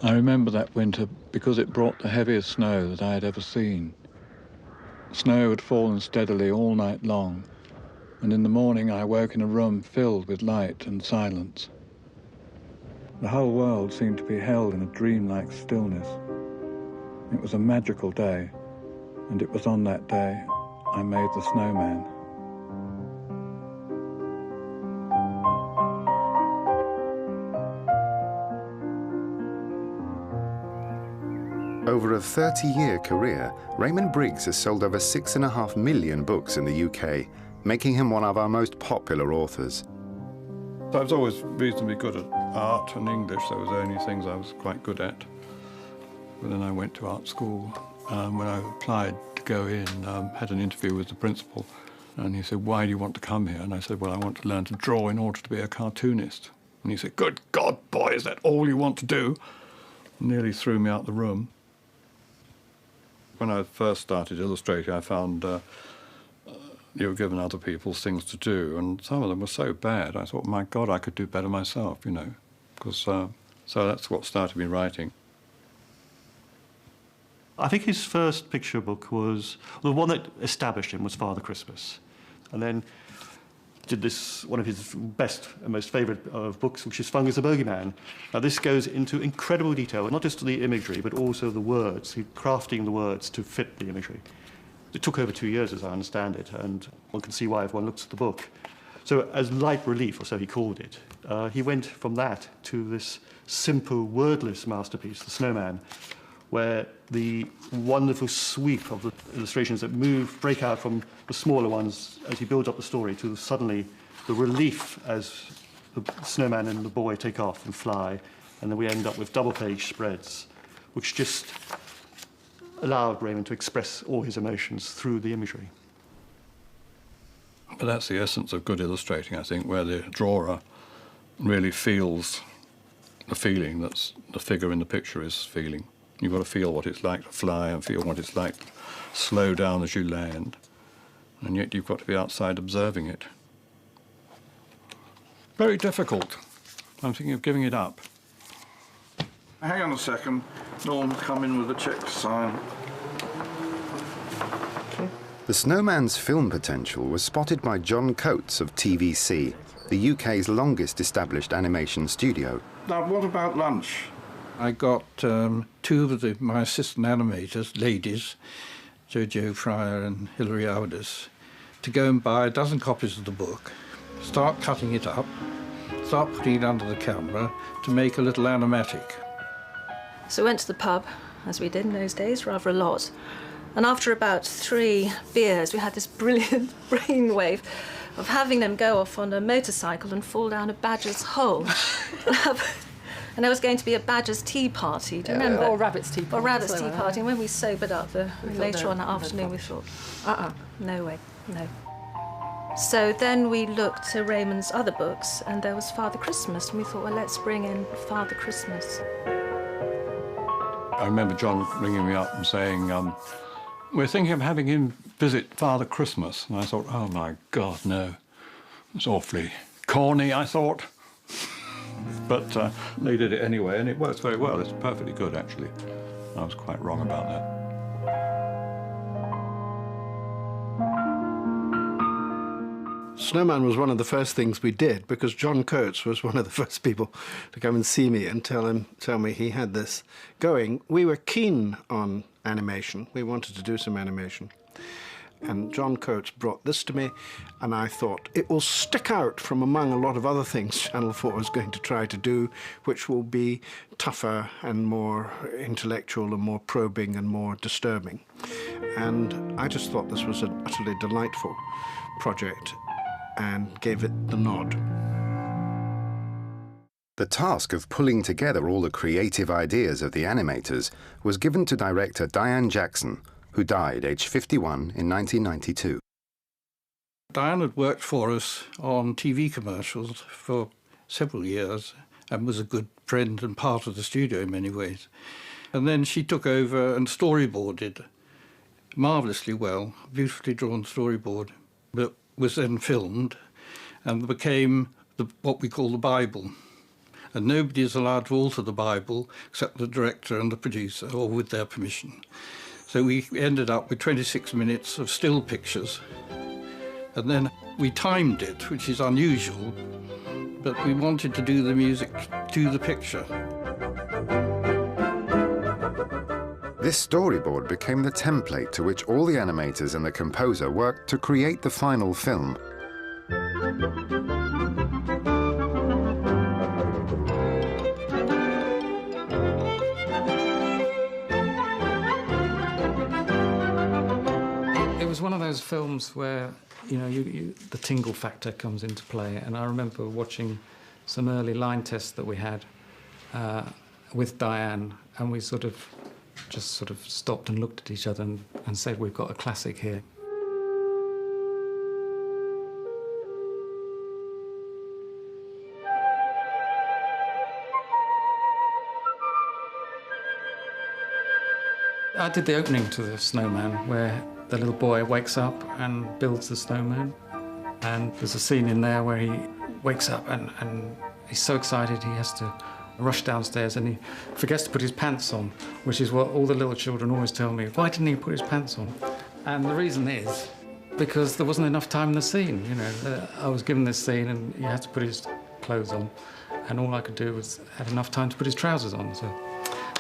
I remember that winter because it brought the heaviest snow that I had ever seen. Snow had fallen steadily all night long, and in the morning I woke in a room filled with light and silence. The whole world seemed to be held in a dreamlike stillness. It was a magical day, and it was on that day I made the snowman. Over a 30-year career, Raymond Briggs has sold over 6.5 million books in the UK, making him one of our most popular authors. I was always reasonably good at art and English. Those were the only things I was quite good at. But then I went to art school. When I applied to go in, had an interview with the principal, and he said, "Why do you want to come here?" And I said, "Well, I want to learn to draw in order to be a cartoonist." And he said, "Good God, boy, is that all you want to do?" Nearly threw me out the room. When I first started illustrating, I found you were given other people's things to do, and some of them were so bad, I thought, my God, I could do better myself, you know, because so that's what started me writing. I think his first picture book was, the one that established him was Father Christmas, and then did this, one of his best and most favourite of books, which is Fungus the Bogeyman. Now this goes into incredible detail, not just the imagery, but also the words, crafting the words to fit the imagery. It took over 2 years, as I understand it, and one can see why if one looks at the book. So as light relief, or so he called it, he went from that to this simple, wordless masterpiece, The Snowman, where the wonderful sweep of the illustrations that break out from the smaller ones as he builds up the story to suddenly the relief as the snowman and the boy take off and fly, and then we end up with double-page spreads, which just allowed Raymond to express all his emotions through the imagery. But that's the essence of good illustrating, I think, where the drawer really feels the feeling that the figure in the picture is feeling. You've got to feel what it's like to fly and feel what it's like to slow down as you land. And yet you've got to be outside observing it. Very difficult. I'm thinking of giving it up. Hang on a second. Norm's come in with a check to sign. The Snowman's film potential was spotted by John Coates of TVC, the UK's longest established animation studio. Now, what about lunch? I got two of my assistant animators, ladies, Jojo Fryer and Hilary Audis, to go and buy a dozen copies of the book, start cutting it up, start putting it under the camera to make a little animatic. So we went to the pub, as we did in those days, rather a lot. And after about 3 beers, we had this brilliant brainwave of having them go off on a motorcycle and fall down a badger's hole. And there was going to be a badger's tea party, do you remember? Or rabbit's tea party. Or rabbit's tea party. And when we sobered up later on that afternoon, we thought, no way, no. So then we looked to Raymond's other books, and there was Father Christmas, and we thought, well, let's bring in Father Christmas. I remember John ringing me up and saying, we're thinking of having him visit Father Christmas. And I thought, oh, my God, no. It's awfully corny, I thought. But they did it anyway, and it works very well. It's perfectly good, actually. I was quite wrong about that. Snowman was one of the first things we did because John Coates was one of the first people to come and see me and tell me he had this going. We were keen on animation. We wanted to do some animation. And John Coates brought this to me, and I thought, it will stick out from among a lot of other things Channel 4 is going to try to do, which will be tougher and more intellectual and more probing and more disturbing. And I just thought this was an utterly delightful project and gave it the nod. The task of pulling together all the creative ideas of the animators was given to director Diane Jackson, who died aged 51 in 1992. Diane had worked for us on TV commercials for several years and was a good friend and part of the studio in many ways. And then she took over and storyboarded marvellously well, beautifully drawn storyboard, that was then filmed and became what we call the Bible. and nobody is allowed to alter the Bible except the director and the producer, or with their permission. So we ended up with 26 minutes of still pictures, and then we timed it, which is unusual, but we wanted to do the music to the picture. This storyboard became the template to which all the animators and the composer worked to create the final film. It was one of those films where, you know, the tingle factor comes into play, and I remember watching some early line tests that we had with Diane, and we just stopped and looked at each other and said, we've got a classic here. I did the opening to the Snowman, where the little boy wakes up and builds the snowman. And there's a scene in there where he wakes up and he's so excited he has to rush downstairs and he forgets to put his pants on, which is what all the little children always tell me. Why didn't he put his pants on? And the reason is because there wasn't enough time in the scene. You know, I was given this scene and he had to put his clothes on, and all I could do was have enough time to put his trousers on. So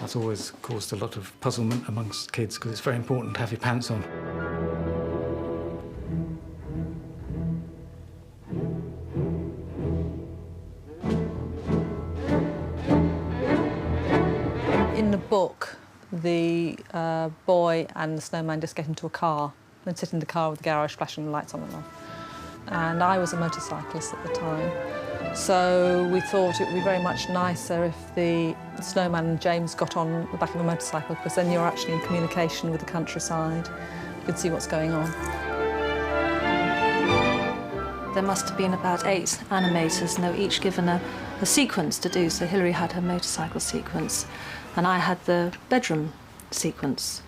that's always caused a lot of puzzlement amongst kids, because it's very important to have your pants on. In the book, the boy and the snowman just get into a car and sit in the car with the garage flashing the lights on and off. And I was a motorcyclist at the time, so we thought it would be very much nicer if the snowman and James got on the back of a motorcycle, because then you're actually in communication with the countryside. You could see what's going on. There must have been about 8 animators, and they were each given a sequence to do. So Hilary had her motorcycle sequence, and I had the bedroom sequence.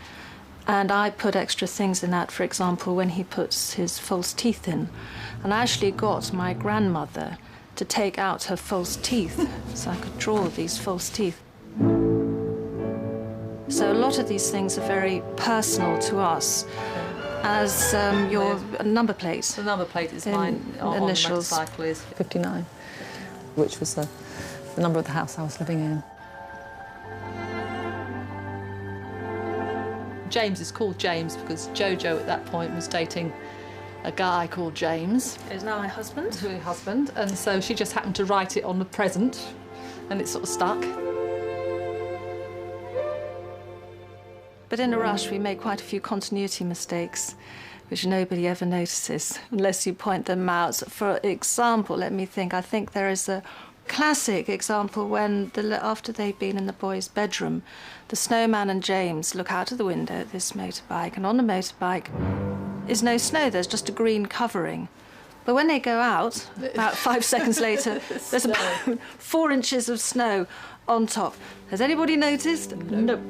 And I put extra things in that, for example, when he puts his false teeth in. And I actually got my grandmother to take out her false teeth so I could draw these false teeth. So a lot of these things are very personal to us, as your number plate. The number plate is mine on the motorcycle is 59, which was the number of the house I was living in. James is called James because Jojo at that point was dating a guy called James. Is now my husband. Her husband, and so she just happened to write it on the present, and it sort of stuck. But in a rush, we made quite a few continuity mistakes, which nobody ever notices unless you point them out. For example, let me think. I think there is a classic example when, after they've been in the boy's bedroom, the snowman and James look out of the window at this motorbike, and on the motorbike is no snow, there's just a green covering. But when they go out, about 5 seconds later, there's about 4 inches of snow on top. Has anybody noticed? Nope.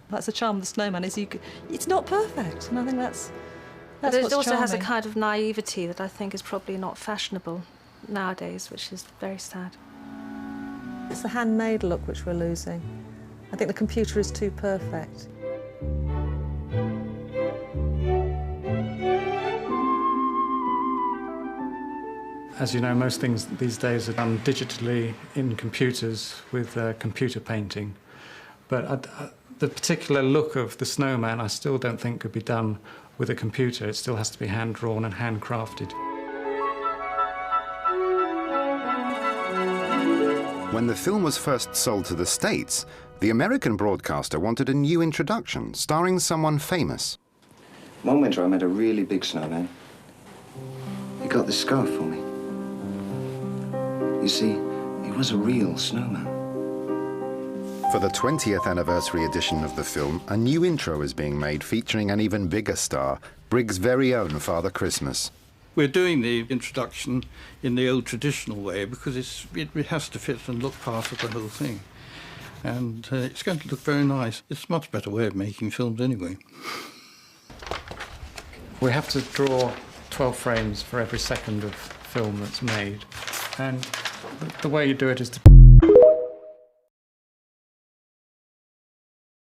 That's the charm of the snowman, is it's not perfect, and I think that's But it also charming. has a kind of naivety that I think is probably not fashionable nowadays, which is very sad. It's the handmade look which we're losing. I think the computer is too perfect. As you know, most things these days are done digitally in computers with computer painting. But the particular look of the snowman I still don't think could be done with a computer. It still has to be hand-drawn and handcrafted. When the film was first sold to the States, the American broadcaster wanted a new introduction starring someone famous. One winter I met a really big snowman. He got this scarf for me. You see, he was a real snowman. For the 20th anniversary edition of the film, a new intro is being made featuring an even bigger star, Briggs' very own Father Christmas. We're doing the introduction in the old traditional way because it has to fit and look part of the whole thing. And it's going to look very nice. It's a much better way of making films anyway. We have to draw 12 frames for every second of film that's made. And the way you do it is to